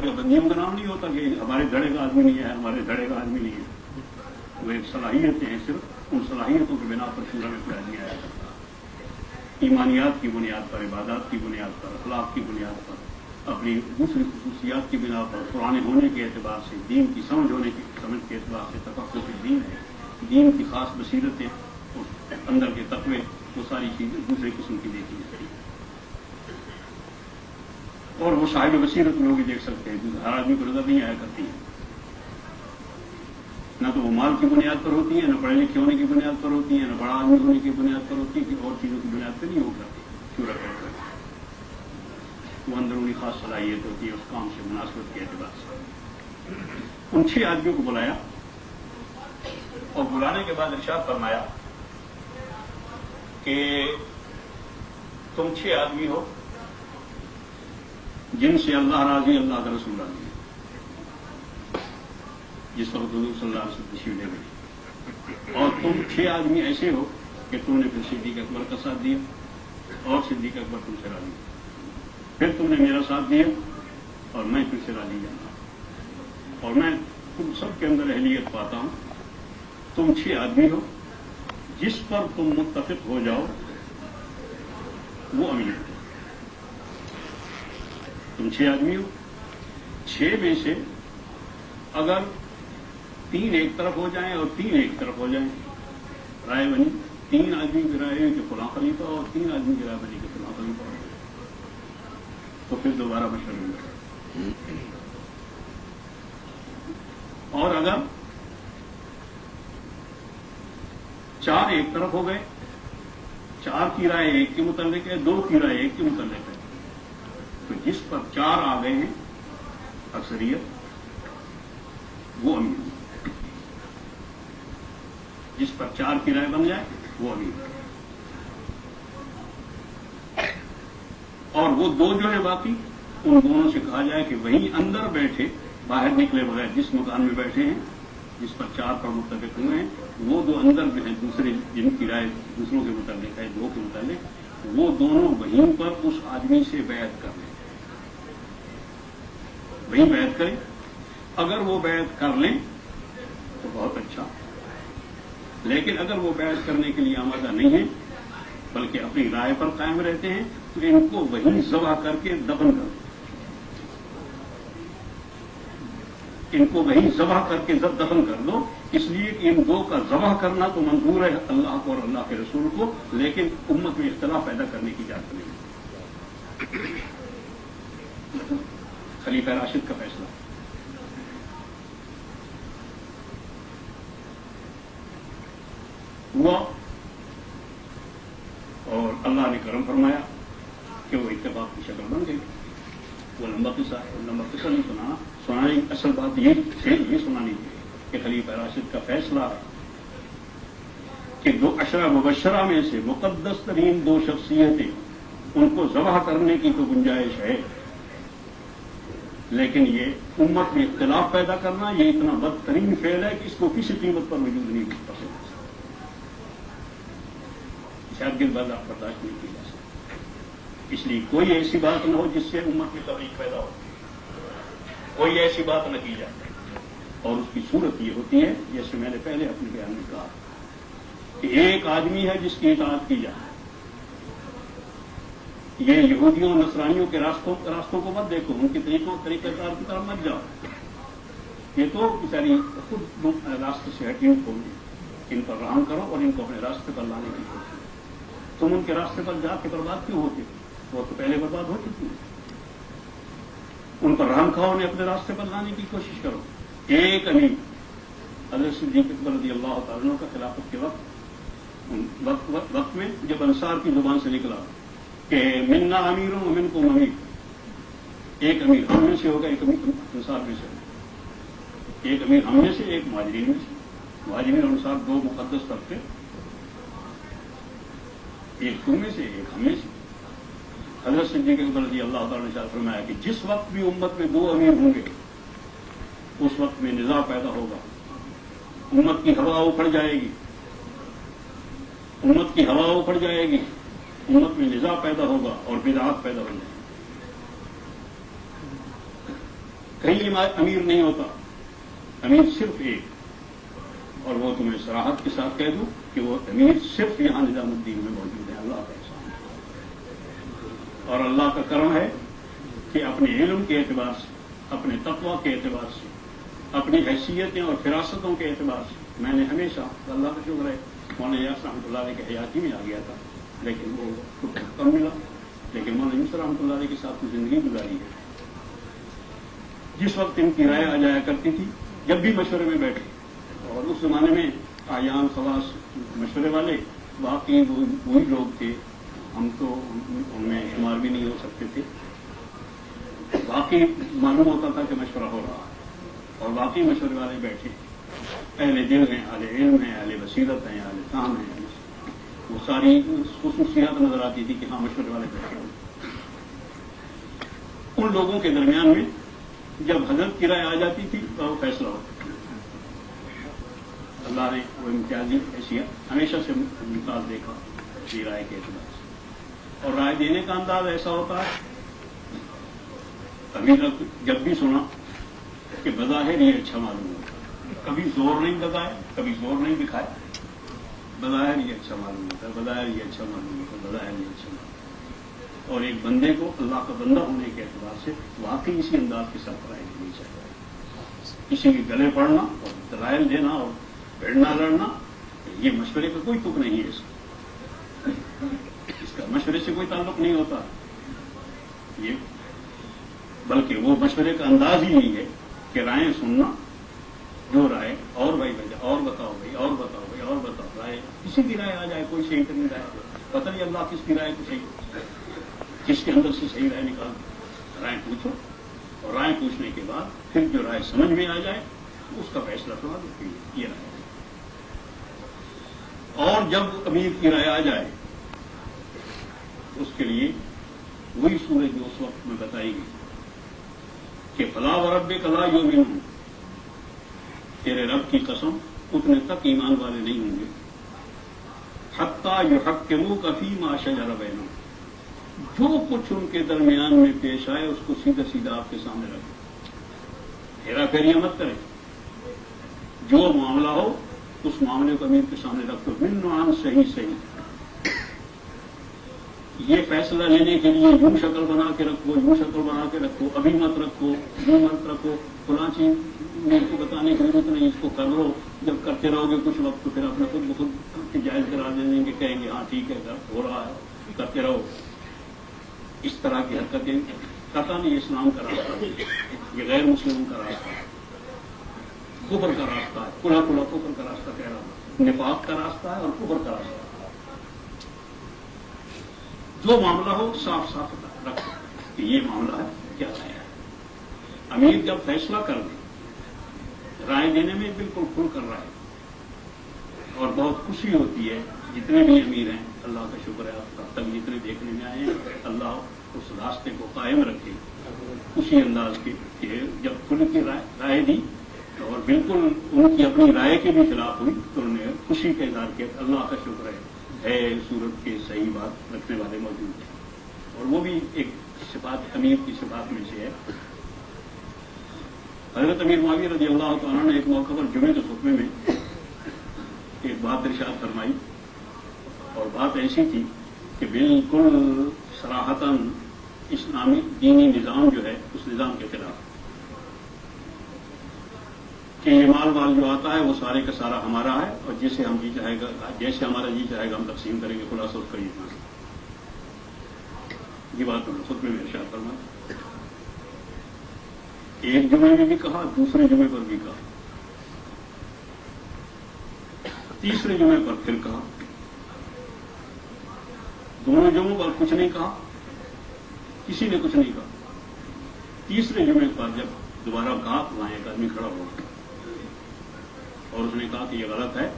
کا بندیوں کا نام نہیں ہوتا کہ ہمارے دھڑے کا آدمی نہیں ہے، ہمارے دھڑے کا آدمی نہیں ہے. وہ ایک صلاحیتیں ہیں، صرف ان صلاحیتوں کے بنا پر شورا میں کوئی آدمی آیا کرتا. ایمانیات کی بنیاد پر، عبادات کی بنیاد پر، اخلاق کی بنیاد پر، اپنی دوسری خصوصیات کی بنا پر، پرانے ہونے کے اعتبار سے، دین کی سمجھ کے اعتبار سے، تفقہ کے دین ہے، دین کی خاص بصیرتیں، اندر کے تقوی، وہ ساری چیزیں دوسرے قسم کی دیکھی جاتی ہیں. اور وہ صاحب بصیرت لوگ ہی دیکھ سکتے ہیں، ہر آدمی کو نظر نہیں آیا کرتی ہیں. نہ تو وہ مال کی بنیاد پر ہوتی ہیں، نہ پڑھے لکھے ہونے کی بنیاد پر ہوتی ہیں، نہ بڑا آدمی ہونے کی بنیاد پر ہوتی ہے، کہ اور چیزوں کی بنیاد پہ نہیں ہو کرتی. شورا کہتے ہیں وہ اندرونی خاص صلاحیت ہوتی ہے اس کام سے، مناسبت کے اعتبار سے. ان 6 آدمیوں کو بلایا اور بلانے کے بعد ارشاد فرمایا کہ تم 6 آدمی ہو جن سے اللہ راضی، اللہ کا رسول راضی. جس وقت حضور صلی اللہ علیہ وسلم تشریف لے گئے، اور تم 6 آدمی ایسے ہو کہ تم نے پھر صدیق اکبر کا ساتھ دیا اور صدیق اکبر تم سے راضی، پھر تم نے میرا ساتھ دیا اور میں پھر سے راضی جانا. اور میں تم سب کے اندر اہلیت پاتا ہوں. تم 6 آدمی ہو، جس پر تم متفق ہو جاؤ وہ امیر ہو. تم 6 آدمی ہو، 6 میں سے اگر 3 ایک طرف ہو جائیں اور 3 ایک طرف ہو جائیں، رائے بنی، 3 آدمی کی رائے کہ فلاں خلیفہ اور 3 آدمی کی رائے بنی کہ فلاں خلیفہ ہو، تو پھر دوبارہ مشورہ ہوگا. اور اگر 4 ایک طرف ہو گئے، 4 کی رائے ایک کے متعلق ہے، 2 کی رائے ایک کے متعلق ہے، تو جس پر 4 آ گئے ہیں اکثریت، وہ امیر ہے. جس پر 4 کی رائے بن جائے وہ امیر ہے. اور وہ 2 جو ہے باقی، ان دونوں سے کہا جائے کہ وہیں اندر بیٹھے، باہر نکلے بغیر، جس مکان میں بیٹھے ہیں جس پر 4 پر متفق ہوئے ہیں، وہ 2 اندر جو ہیں دوسرے، جن کی رائے دوسروں کے متعلق ہے، 2 کے متعلق، وہ دونوں وہیں پر اس آدمی سے بیعت کر لیں، وہیں بیعت کریں. اگر وہ بیعت کر لیں تو بہت اچھا، لیکن اگر وہ بیعت کرنے کے لیے آمادہ نہیں ہے بلکہ اپنی رائے پر قائم رہتے ہیں، تو ان کو وہیں ذبح کر کے دفن کر دو. ان کو وہیں ذبح کر کے دفن کر دو، اس لیے کہ ان 2 کا ذبح کرنا تو منظور ہے اللہ کو اور اللہ کے رسول کو، لیکن امت میں اختلاف پیدا کرنے کی اجازت نہیں ہے. خلیفہ راشد کا فیصلہ ہوا اور اللہ نے کرم فرمایا کہ وہ اتفاق کی شکل بن گئی. وہ لمبا قصہ ہے، لمبا قصہ نہیں سنانے اصل بات یہ سنانی ہے کہ خلیفہ راشد کا فیصلہ کہ 2 عشرہ مبشرہ میں سے مقدس ترین 2 شخصیتیں، ان کو ذبح کرنے کی تو گنجائش ہے، لیکن یہ امت میں اختلاف پیدا کرنا یہ اتنا بدترین فعل ہے کہ اس کو کسی قیمت پر موجود نہیں کر سکتا. شاید برداشت نہیں کی جا سکتی. اس لیے کوئی ایسی بات نہ ہو جس سے امت میں تفریق پیدا ہو، کوئی ایسی بات نہ کی جائے. اور اس کی صورت یہ ہوتی ہے جیسے میں نے پہلے اپنے بیان میں کہا کہ ایک آدمی ہے جس کی اطاعت کی جائے. یہ یہودیوں نصرانیوں کے راستوں کو مت دیکھو، ان کے طریقہ کار کی طرف مت جاؤ. یہ تو بیچاری خود راستے سے ہٹی ہوئی، ان پر رحم کرو اور ان کو اپنے راستے پر لانے کی کوشش. تم ان کے راستے پر جا کے برباد کیوں ہوتے؟ وہ تو پہلے برباد ہو چکی ہے. ان پر رحم کھاؤ، انہیں اپنے راستے پر لانے کی کوشش کرو. ایک امیر حضرت صدیق اکبر رضی اللہ تعالیٰ عنہ کا خلافت کے وقت میں جب انصار کی زبان سے نکلا کہ منا امیر و منکم امیر، ایک امیر ہم میں سے ہوگا، ایک امیر انصار میں سے ہوگا. ایک امیر ہم میں سے، ایک مہاجرین میں سے. مہاجرین اور انصار 2 مقدس طبقے، ایک تم میں سے ایک ہم میں سے. حضرت صدیق اکبر رضی اللہ تعالیٰ نے فرمایا کہ جس وقت بھی امت میں 2 امیر ہوں گے اس وقت میں نزاع پیدا ہوگا، امت کی ہوا اکھڑ جائے گی، امت کی ہوا اکھڑ جائے گی، امت میں نزاع پیدا ہوگا اور بدعات پیدا ہو جائیں گی. کہیں امیر نہیں ہوتا، امیر صرف ایک، اور وہ تمہیں صراحت کے ساتھ کہہ دوں کہ وہ امیر صرف یہاں نظام الدین میں موجود ہے، اللہ کا احسان ہے۔ اور اللہ کا کرم ہے کہ اپنے علم کے اعتبار سے، اپنے تقوی کے اعتبار سے، اپنی حیثیتیں اور فراستوں کے اعتبار سے میں نے ہمیشہ، اللہ کا شکر ہے، مولانا یاس رحمۃ اللہ علیہ کے حیاتی میں آ گیا تھا، لیکن وہ کم ملا، لیکن مولانا یوسف رحمۃ اللہ علیہ کے ساتھ زندگی گزاری ہے۔ جس وقت ان کی رائے آ جایا کرتی تھی، جب بھی مشورے میں بیٹھے، اور اس زمانے میں آیان خواص مشورے والے واقعی وہی لوگ تھے، ہم تو ان میں شمار بھی نہیں ہو سکتے تھے، واقعی معلوم ہوتا تھا کہ مشورہ ہو رہا ہے، اور واقعی مشورے والے بیٹھے، اہل دل ہیں، اہل علم ہیں، اہل بصیرت ہیں، اہل کام ہیں، وہ ساری خصوصیات نظر آتی تھی کہ ہاں مشورے والے بیٹھے ہوئے۔ ان لوگوں کے درمیان میں جب حضرت کی رائے آ جاتی تھی تو وہ فیصلہ ہوتا تھا۔ اللہ نے وہ امتیازی حیثیت ہمیشہ سے ممتاز دیکھا یہ رائے کے اعتبار سے، اور رائے دینے کا انداز ایسا ہوتا ہے، ابھی تک جب بھی سنا کہ بظاہر یہ اچھا معلوم ہوتا، کبھی زور نہیں لگائے، کبھی زور نہیں دکھائے، بظاہر یہ اچھا معلوم ہوتا ہے، بظاہر یہ اچھا معلوم ہوتا ہے، بظاہر یہ اچھا معلوم ہوتا ہے۔ اور ایک بندے کو اللہ کا بندہ ہونے کے اعتبار سے واقعی اسی انداز کے ساتھ رائے دینی چاہیے۔ کسی کے گلے پڑنا اور دلائل دینا اور بھیڑنا لڑنا، یہ مشورے کا کوئی تک نہیں ہے، اس کا مشورے سے کوئی تعلق نہیں ہوتا، یہ بلکہ وہ مشورے کا انداز ہی نہیں ہے کہ رائے سننا، جو رائے اور بھائی اور بتاؤ بھائی، اور بتاؤ بھائی، اور بتاؤ، رائے کسی کی رائے آ جائے، کوئی صحیح ترین رائے، پتہ نہیں اللہ کس کی رائے کو صحیح، کس کے اندر سے صحیح رائے نکال، رائے پوچھو، اور رائے پوچھنے کے بعد پھر جو رائے سمجھ میں آ جائے اس کا فیصلہ کروا دو، یہ رائے۔ اور جب امیر کی رائے آ جائے اس کے لیے وہی سورج جو اس وقت میں بتائی گئی کہ فلا وربک لا یؤمنون، تیرے رب کی قسم اتنے تک ایمان والے نہیں ہوں گے، حتی یحکموک فیما شجر بینہم، جو کچھ ان کے درمیان میں پیش آئے اس کو سیدھا سیدھا آپ کے سامنے رکھو، ہیرا پھیری مت کرے، جو معاملہ ہو اس معاملے کو امیر کے سامنے رکھو، بالنعام صحیح صحیح، یہ فیصلہ لینے کے لیے یوں شکل بنا کے رکھو، یوں شکل بنا کے رکھو، ابھی مت رکھو، یوں مت رکھو، فلاں چیز میرے کو بتانے کی ضرورت نہیں، اس کو کر لو، جب کرتے رہو گے کچھ وقت تو پھر اپنے خود بخود جائز قرار دے دیں گے، کہیں گے ہاں ٹھیک ہے ہو رہا ہے، کرتے رہو۔ اس طرح کی حرکتیں قطعاً نہیں اسلام کا راستہ، یہ غیر مسلموں کا راستہ ہے، کفر کا راستہ ہے، کھلا کھلا کفر کا راستہ کہہ رہا ہوں، نفاق کا راستہ ہے اور کفر کا راستہ ہے۔ جو معاملہ ہو صاف صاف رکھو کہ یہ معاملہ ہے، کیا ہے۔ امیر جب فیصلہ کر دے، رائے دینے میں بالکل کھل کر رائے، اور بہت خوشی ہوتی ہے، جتنے بھی امیر ہیں اللہ کا شکر ہے، اب تک جتنے دیکھنے میں آئے ہیں، اللہ اس راستے کو قائم رکھے اسی انداز کے کہ جب کھل کی رائے دی اور بالکل ان کی اپنی رائے کے بھی خلاف ہوئی تو انہوں نے خوشی کا اظہار کیا، اللہ کا شکر ہے صورت کے صحیح بات رکھنے والے موجود ہیں، اور وہ بھی ایک صفات امیر کی صفات میں سے ہے۔ حضرت امیر معاویہ رضی اللہ تعالیٰ نے ایک موقع پر جمعے کے خطبے میں ایک بات ارشاد فرمائی، اور بات ایسی تھی کہ بالکل صراحتاً اسلامی دینی نظام جو ہے اس نظام کے خلاف، کہ یہ مال جو آتا ہے وہ سارے کا سارا ہمارا ہے، اور جیسے ہم جی چاہے گا، جیسے ہمارا جی چاہے گا ہم تقسیم کریں گے، خلاصہ اس کا یہ اتنا۔ یہ بات میں خود میں ارشاد فرمایا، ایک جمعے میں بھی کہا، دوسرے جمعے پر بھی کہا، تیسرے جمعے پر پھر کہا، دونوں جمعوں پر کچھ نہیں کہا، کسی نے کچھ نہیں کہا، تیسرے جمعے پر جب دوبارہ کہا تو وہاں ایک آدمی کھڑا ہوا اور اس نے کہا کہ یہ غلط ہے،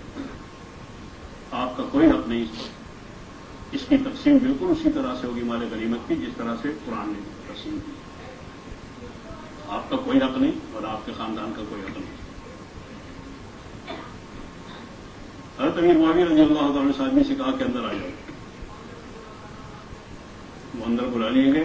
آپ کا کوئی حق نہیں، اس کی تقسیم بالکل اسی طرح سے ہوگی مال غنیمت کی جس طرح سے قرآن نے تقسیم کی، آپ کا کوئی حق نہیں اور آپ کے خاندان کا کوئی حق نہیں۔ حضرت امیر معاویہ رضی اللہ تعالیٰ نے سے کہا کہ اندر آ جاؤ، وہ اندر بلا لیے گئے،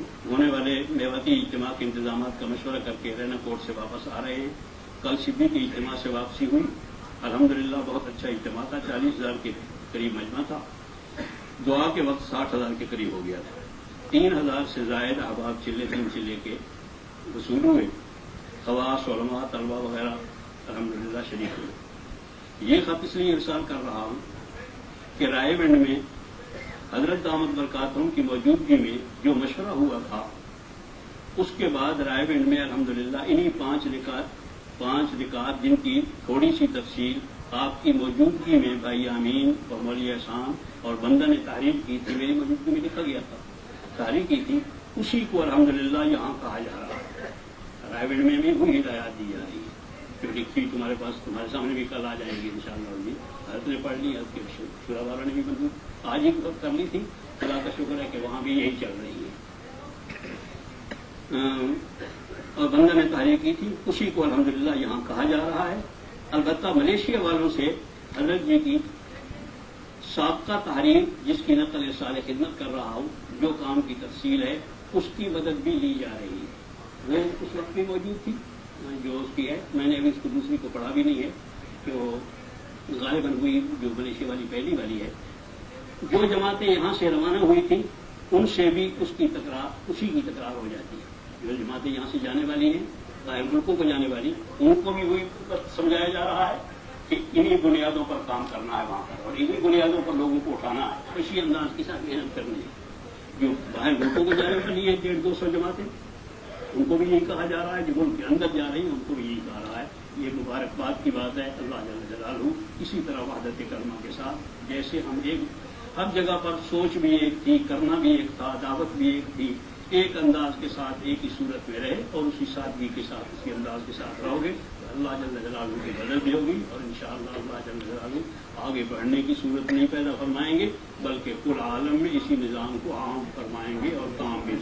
ہونے والے میواتی اجتماع کے انتظامات کا مشورہ کر کے رینا کوٹ سے واپس آ رہے ہیں. کل شبی کے اجتماع سے واپسی ہوئی. الحمدللہ بہت اچھا اجتماع تھا. 40,000 کے قریب مجمع تھا. دعا کے وقت 60,000 کے قریب ہو گیا تھا. 3,000 سے زائد احباب چلے 3 چلے کے وصول ہوئے. خواص علماء طلبہ وغیرہ الحمدللہ شریک ہوئے. یہ خط اس لیے ارسال کر رہا ہوں کہ رائے ونڈ میں حضرت دامت برکاتہم کی موجودگی میں جو مشورہ ہوا تھا اس کے بعد رائے ونڈ میں الحمدللہ انہی 5 نکات جن کی تھوڑی سی تفصیل آپ کی موجودگی میں بھائی امین اور مولوی احسان اور بندہ نے تحریر کی تھی، میری موجودگی میں لکھا گیا تھا، تحریر کی تھی، اسی کو الحمدللہ یہاں کہا جا رہا ہے. رائے ونڈ میں بھی وہی ہدایات دی جا رہی ہے جو لکھی تمہارے پاس، تمہارے سامنے بھی کل آ جائیں گی انشاءاللہ. بھی حضرت نے پڑھ لی، حضرت کے شورا والوں نے بھی منظور آج ہی کر لی تھی. خدا کا شکر ہے کہ وہاں بھی یہی چل رہی ہے. اور بندہ نے تحریر کی تھی، اسی کو الحمدللہ یہاں کہا جا رہا ہے. البتہ ملیشیا والوں سے حضرت جی کی سابقہ تحریر جس کی نقل سال خدمت کر رہا ہوں، جو کام کی تفصیل ہے اس کی مدد بھی لی جا رہی ہے. وہ اس وقت بھی موجود تھی جو اس کی ہے. میں نے ابھی اس کو دوسری کو پڑھا بھی نہیں ہے کہ وہ غالباً ہوئی جو ملیشیا والی پہلی والی ہے. جو جماعتیں یہاں سے روانہ ہوئی تھیں ان سے بھی اسی کی تکرار ہو جاتی ہے. جو جماعتیں یہاں سے جانے والی ہیں باہر ملکوں کو جانے والی، ان کو بھی وہی سمجھایا جا رہا ہے کہ انہی بنیادوں پر کام کرنا ہے وہاں پر، اور انہی بنیادوں پر لوگوں کو اٹھانا ہے. اسی انداز کے ساتھ محنت کرنی ہے. جو باہر ملکوں کو جانے والی ہیں 150-200 جماعتیں، ان کو بھی یہی کہا جا رہا ہے. جو ملک کے اندر جا رہی ہیں ان کو بھی یہی کہا رہا ہے. یہ مبارکباد کی بات ہے. اللہ جل جلالہ اسی طرح وحدت کلمہ کے ساتھ جیسے ہم ہر جگہ پر سوچ بھی ایک تھی، کرنا بھی ایک تھا، دعوت بھی ایک تھی، ایک انداز کے ساتھ ایک ہی صورت میں رہے اور اسی سادگی کے ساتھ اسی انداز کے ساتھ رہو گے تو اللہ جل جلالہ کی مدد بھی ہوگی. اور انشاءاللہ اللہ جل جلالہ آگے بڑھنے کی صورت نہیں پیدا فرمائیں گے بلکہ کل عالم میں اسی نظام کو عام فرمائیں گے اور کام بھی